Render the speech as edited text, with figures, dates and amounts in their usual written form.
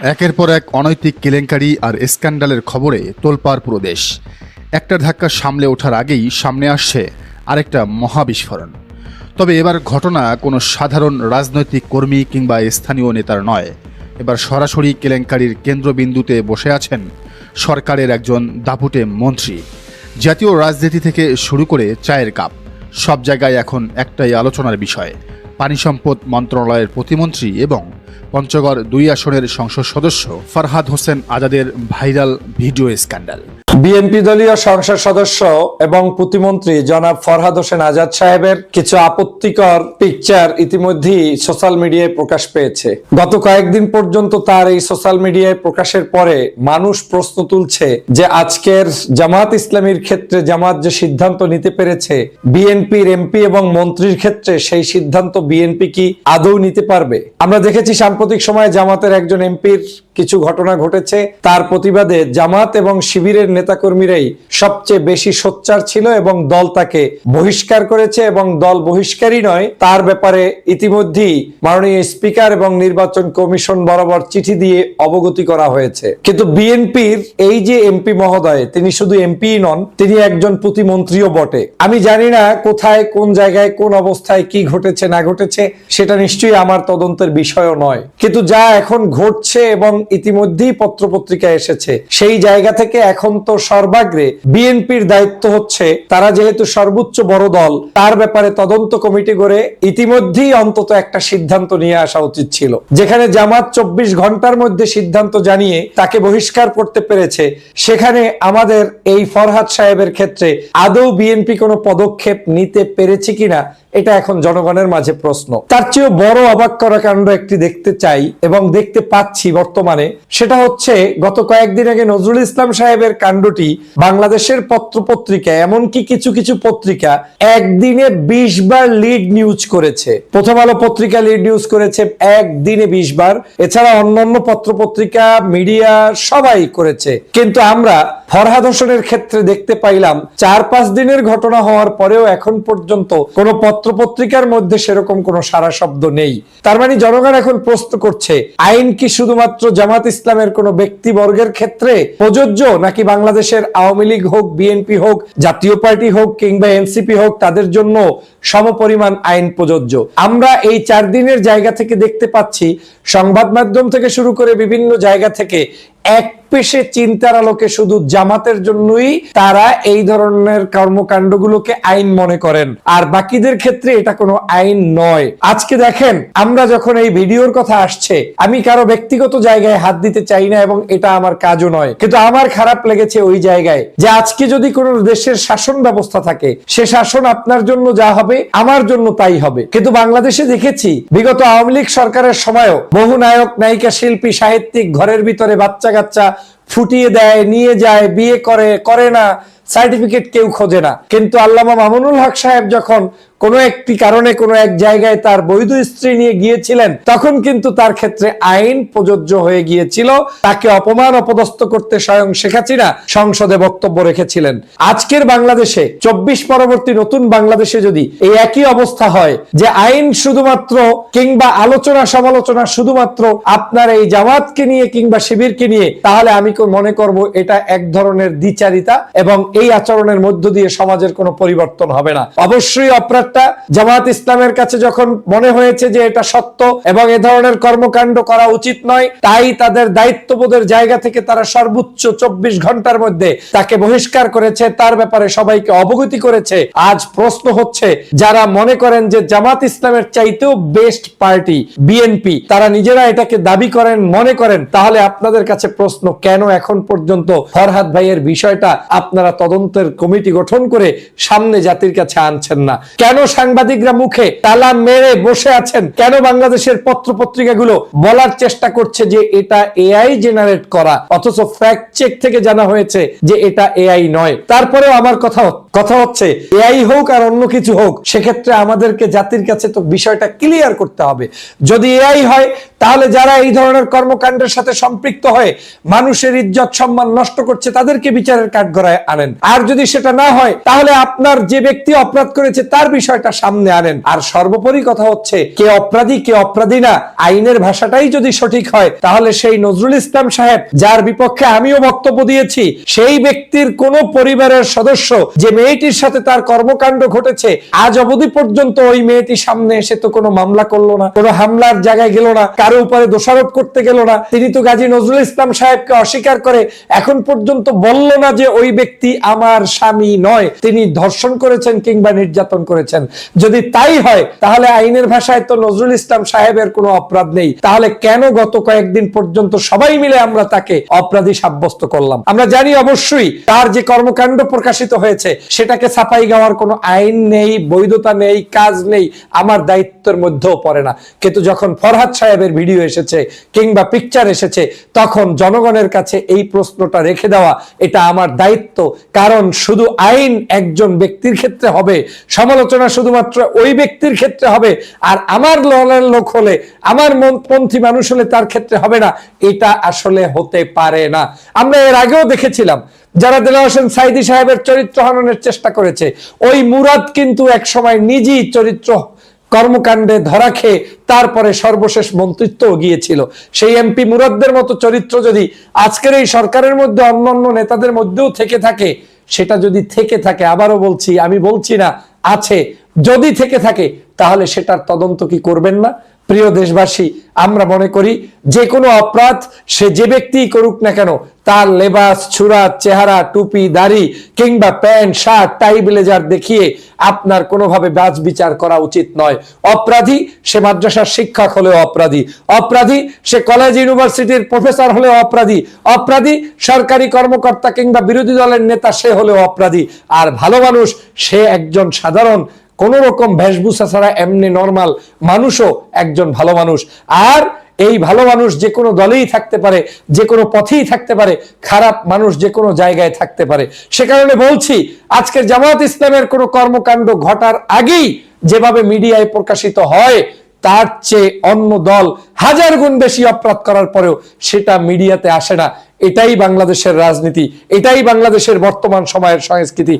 একের পর এক অনৈতিক কেলেঙ্কারি আর স্ক্যান্ডালের খবরে তোলপাড় পুরো দেশ। একটা ধাক্কা সামলে ওঠার আগেই সামনে আসছে আরেকটা মহাবিস্ফোরণ। তবে এবার ঘটনা কোনো সাধারণ রাজনৈতিক কর্মী কিংবা স্থানীয় নেতার নয়। এবার সরাসরি কেলেঙ্কারির কেন্দ্রবিন্দুতে বসে আছেন সরকারের একজন দাপুটে মন্ত্রী। জাতীয় রাজনীতি থেকে শুরু করে চায়ের কাপ, সব জায়গায় এখন একটাই আলোচনার বিষয়, পানি সম্পদ মন্ত্রণালয়ের প্রতিমন্ত্রী এবং পঞ্চগড় ২ আসনের সংসদ সদস্য ফরহাদ হোসেন আজাদের ভাইরাল ভিডিও স্ক্যান্ডাল। বিএনপি দলীয় সংসদ সদস্য এবং প্রতিমন্ত্রী জনাব ফরহাদ হোসেন আজাদ সাহেবের কিছু আপত্তিকর পিকচার ইতিমধ্যেই সোশ্যাল মিডিয়ায় প্রকাশ পেয়েছে। গত কয়েকদিন পর্যন্ত তার এই সোশ্যাল মিডিয়ায় প্রকাশের পরে মানুষ প্রশ্ন তুলছে যে আজকের জামাত ইসলামীর ক্ষেত্রে জামাত যে সিদ্ধান্ত নিতে পেরেছে, বিএনপির এমপি এবং মন্ত্রীর ক্ষেত্রে সেই সিদ্ধান্ত বিএনপি কি আদৌ নিতে পারবে? আমরা দেখেছি সাম্প্রতিক সময়ে জামাতের একজন এমপির কিছু ঘটনা ঘটেছে, তার প্রতিবাদে জামাত এবং শিবিরের নেতাকর্মীরাই সবচেয়ে বেশি সোচ্চার ছিল এবং দল তাকে বহিষ্কার করেছে এবং দল বহিষ্কারই নয়, তার ব্যাপারে ইতিমধ্যেই মাননীয় স্পিকার এবং নির্বাচন কমিশন বরাবর চিঠি দিয়ে অবগতি করা হয়েছে। কিন্তু বিএনপির এই যে এমপি মহোদয়, তিনি শুধু এমপি নন, তিনি একজন প্রতিমন্ত্রীও বটে। আমি জানি না কোথায়, কোন জায়গায়, কোন অবস্থায় কি ঘটেছে না ঘটেছে, সেটা নিশ্চয়ই আমার তদন্তের বিষয়ও নয়। কিন্তু যা এখন ঘটছে এবং ইতিমধ্যেই পত্রপত্রিকায় এসেছে, সেই জায়গা থেকে এখন তো সর্বাগ্রে বিএনপির দায়িত্ব হচ্ছে, তারা যেহেতু সর্বোচ্চ বড় দল, তার ব্যাপারে তদন্ত কমিটি করে ইতিমধ্যেই অন্তত একটা সিদ্ধান্ত নিয়ে আসা উচিত ছিল। যেখানে জামাত ২৪ ঘন্টার মধ্যে সিদ্ধান্ত জানিয়ে তাকে বহিষ্কার করতে পেরেছে, সেখানে আমাদের এই ফরহাদ সাহেবের ক্ষেত্রে আদৌ বিএনপি কোনো পদক্ষেপ নিতে পেরেছে কিনা, এটা এখন জনগণের মাঝে প্রশ্ন। তার চেয়েও বড় অবাক করা কাণ্ড একটি দেখতে চাই এবং দেখতে পাচ্ছি বর্তমানে, সেটা হচ্ছে গত কয়েকদিন আগে নজরুল ইসলাম সাহেবের কাণ্ডটি বাংলাদেশের পত্রপত্রিকায়, এমনকি কিছু কিছু পত্রিকা একদিনে ২০ বার লিড নিউজ করেছে। প্রথম আলো পত্রিকা লিড নিউজ করেছে একদিনে ২০ বার, এছাড়া অন্যান্য পত্রপত্রিকা, মিডিয়া সবাই করেছে। কিন্তু আমরা ফরহাদ হোসেনের ক্ষেত্রে দেখতে পাইলাম ৪-৫ দিনের ঘটনা হওয়ার পরেও এখন পর্যন্ত কোনো পত্রপত্রিকার মধ্যে সেরকম কোনো সারা শব্দ নেই। তার মানে জনগণ এখন প্রশ্ন করছে, আইন কি শুধুমাত্র জামাত ইসলামের কোনো ব্যক্তিবর্গের ক্ষেত্রে প্রযোজ্য, নাকি বাংলাদেশের আওয়ামী লীগ হোক, বিএনপি হোক, জাতীয় পার্টি হোক কিংবা এনসিপি হোক, তাদের জন্য সমপরিমাণ আইন প্রযোজ্য? আমরা এই ৪ দিনের জায়গা থেকে দেখতে পাচ্ছি, সংবাদ মাধ্যম থেকে শুরু করে বিভিন্ন জায়গা থেকে এক পেশে চিন্তার আলোকে শুধু জামাতের জন্যই তারা এই ধরনের কর্মকাণ্ডগুলোকে আইন মনে করেন, আর বাকিদের ক্ষেত্রে এটা কোনো আইন নয়। আজকে দেখেন, আমরা যখন এই ভিডিওর কথা আসছে, আমি কারো ব্যক্তিগত জায়গায় হাত দিতে চাই না এবং এটা আমার কাজও নয়, কিন্তু আমার খারাপ লেগেছে ওই জায়গায় যে আজকে যদি কোনো দেশের শাসন ব্যবস্থা থাকে, সে শাসন আপনার জন্য যা হবে আমার জন্য তাই হবে। কিন্তু বাংলাদেশে দেখেছি বিগত আওয়ামী লীগ সরকারের সময়ও বহু নায়ক, নায়িকা, শিল্পী, সাহিত্যিক ঘরের ভিতরে বাচ্চা কাচ্চা ফুটিয়ে দেয়, নিয়ে যায়, বিয়ে করে না, সার্টিফিকেট কেউ খোঁজে না। কিন্তু আল্লামা মামুনুল হক সাহেব যখন কোনো একটি কারণে কোনো এক জায়গায় তার বৈধ স্ত্রী নিয়ে গিয়েছিলেন, তখন কিন্তু তার ক্ষেত্রে আইন প্রযোজ্য হয়ে গিয়েছিল। তাকে অপমান অপদস্থ করতে স্বয়ং শেখ হাসিনা সংসদে বক্তব্য রেখেছিলেন। আজকের বাংলাদেশে ২৪ পরবর্তী নতুন বাংলাদেশে যদি এই একই অবস্থা হয় যে আইন শুধুমাত্র কিংবা আলোচনা সমালোচনা শুধুমাত্র আপনার এই জামাতকে নিয়ে কিংবা শিবিরকে নিয়ে, তাহলে আমি মনে করব এটা এক ধরনের দ্বিচারিতা এবং এই আচরণের মধ্য দিয়ে সমাজের কোনো পরিবর্তন হবে না। অবশ্যই অপরাধ জামাত ইসলামের কাছে যখন মনে হয়েছে যে এটা সত্য এবং এ ধরনের কর্মকাণ্ড করা উচিত নয়, তাই তাদের দায়িত্ববোধের জায়গা থেকে তারা সর্বোচ্চ ২৪ ঘন্টার মধ্যে তাকে বহিষ্কার করেছে, তার ব্যাপারে সবাইকে অবগতি করেছে। আজ প্রশ্ন হচ্ছে, যারা মনে করেন যে জামাত ইসলামের চাইতেও বেস্ট পার্টি বিএনপি, তারা নিজেরা এটাকে দাবি করেন, মনে করেন, তাহলে আপনাদের কাছে প্রশ্ন, কেন এখন পর্যন্ত ফরহাদ ভাইয়ের বিষয়টা আপনারা তদন্তের কমিটি গঠন করে সামনে জাতির কাছে আনছেন না? কেন সাংবাদিকরা মুখে তালা মেরে বসে আছেন? কেন বাংলাদেশের পত্রপত্রিকাগুলো বলার চেষ্টা করছে যে এটা এআই জেনারেট করা, অথচ ফ্যাক্ট চেক থেকে জানা হয়েছে যে এটা এআই নয়? তারপরেও আমার কথা হচ্ছে, এআই হোক আর অন্য কিছু হোক, সেক্ষেত্রে আমাদেরকে জাতির কাছে তো বিষয়টা ক্লিয়ার করতে হবে। যদি এআই হয়, তাহলে যারা এই ধরনের কর্মকাণ্ডের সাথে সম্পৃক্ত হয়ে মানুষের ইজ্জত সম্মান নষ্ট করছে, তাদেরকে বিচারের কাঠগড়ায় আনেন। আর যদি সেটা না হয়, তাহলে আপনার যে ব্যক্তি অপরাধ করেছে তার বিষয় বিষয়টা সামনে আনেন। আর সর্বোপরি কথা হচ্ছে, কে অপরাধী কে অপরাধী না, আইনের ভাষাটাই যদি সঠিক হয়, তাহলে সেই নজরুল ইসলাম সাহেব যার বিপক্ষে আমিও বক্তব্য দিয়েছি, সেই ব্যক্তির কোন পরিবারের সদস্য যে মেয়েটির সাথে তার কর্মকাণ্ড ঘটেছে, আজ অবধি পর্যন্ত ওই মেয়েটির সামনে এসে তো কোনো মামলা করলো না, কোনো হামলার জায়গায় গেল না, কারো উপরে দোষারোপ করতে গেল না। তিনি তো গাজী নজরুল ইসলাম সাহেবকে অস্বীকার করে এখন পর্যন্ত বলল না যে ওই ব্যক্তি আমার স্বামী নয়, তিনি ধর্ষণ করেছেন কিংবা নির্যাতন করেছেন। যদি তাই হয়, তাহলে আইনের ভাষায় তো নজরুল ইসলাম সাহেবের কোনো অপরাধ নেই। তাহলে কেন গত কয়েকদিন পর্যন্ত সবাই মিলে আমরা তাকে অপরাধী সাব্যস্ত করলাম? আমরা জানি অবশ্যই তার যে কর্মকাণ্ড প্রকাশিত হয়েছে সেটাকে ছাপাই গাওয়ার কোনো আইন নেই, বৈধতা নেই, কাজ নেই, আমার দায়িত্বের মধ্যেও পড়ে না। কিন্তু যখন ফরহাদ সাহেবের ভিডিও এসেছে কিংবা পিকচার এসেছে, তখন জনগণের কাছে এই প্রশ্নটা রেখে দেওয়া এটা আমার দায়িত্ব। কারণ শুধু আইন একজন ব্যক্তির ক্ষেত্রে হবে, সমালোচনা শুধুমাত্র ওই ব্যক্তির ক্ষেত্রে হবে, আর আমার দলের লোক হলে, আমার মনপন্থী মানুষ হলে তার ক্ষেত্রে হবে না। এটা আসলে হতে পারে না। আমরা এর আগেও দেখেছিলাম যারা দেলোয়ার হোসেন সাঈদী সাহেবের চরিত্র হননের চেষ্টা করেছে, ওই মুরাদ কিন্তু একসময় নিজেই চরিত্র কর্মকাণ্ডে ধরা খেয়ে তারপরে সর্বশেষ মন্ত্রিত্ব গিয়েছিল। সেই এমপি মুরাদদের মতো চরিত্র যদি আজকের এই সরকারের মধ্যে অন্যান্য নেতাদের মধ্যেও থেকে থাকে, সেটা যদি থেকে থাকে, আবারও বলছি, আমি বলছি না আছে, যদি থেকে থাকে, তাহলে সেটার তদন্ত কি করবেন না? প্রিয় দেশবাসী, আমরা মনে করি যে কোনো অপরাধ সে যে ব্যক্তিই করুক না কেন, তার লেবাস, ছুরা, চেহারা, টুপি, দাড়ি কিংবা প্যান্ট, শার্ট, টাই, ব্লেজার দেখিয়ে আপনার কোনোভাবে বাজ বিচার করা উচিত নয়। অপরাধী সে মাদ্রাসার শিক্ষক হলেও অপরাধী, অপরাধী সে কলেজ ইউনিভার্সিটির প্রফেসর হলেও অপরাধী, অপরাধী সরকারি কর্মকর্তা কিংবা বিরোধী দলের নেতা সে হলেও অপরাধী। আর ভালো মানুষ সে একজন সাধারণ কোন রকম বেশভূষা ছাড়া এমনি নরমাল মানুষও একজন ভালো মানুষ। আর এই ভালো মানুষ যে কোনো দলেই থাকতে পারে, যে কোনো পথেই থাকতে পারে, খারাপ মানুষ যে কোনো জায়গায় থাকতে পারে। সে কারণে বলছি, আজকের জামায়াত ইসলামের কোনো কর্মকাণ্ড ঘটার আগেই যেভাবে মিডিয়ায় প্রকাশিত হয়, তার চেয়ে অন্য দল হাজার গুণ বেশি অপরাধ করার পরেও সেটা মিডিয়াতে আসে না। এটাই বাংলাদেশের রাজনীতি, এটাই বাংলাদেশের বর্তমান সময়ের সংস্কৃতি।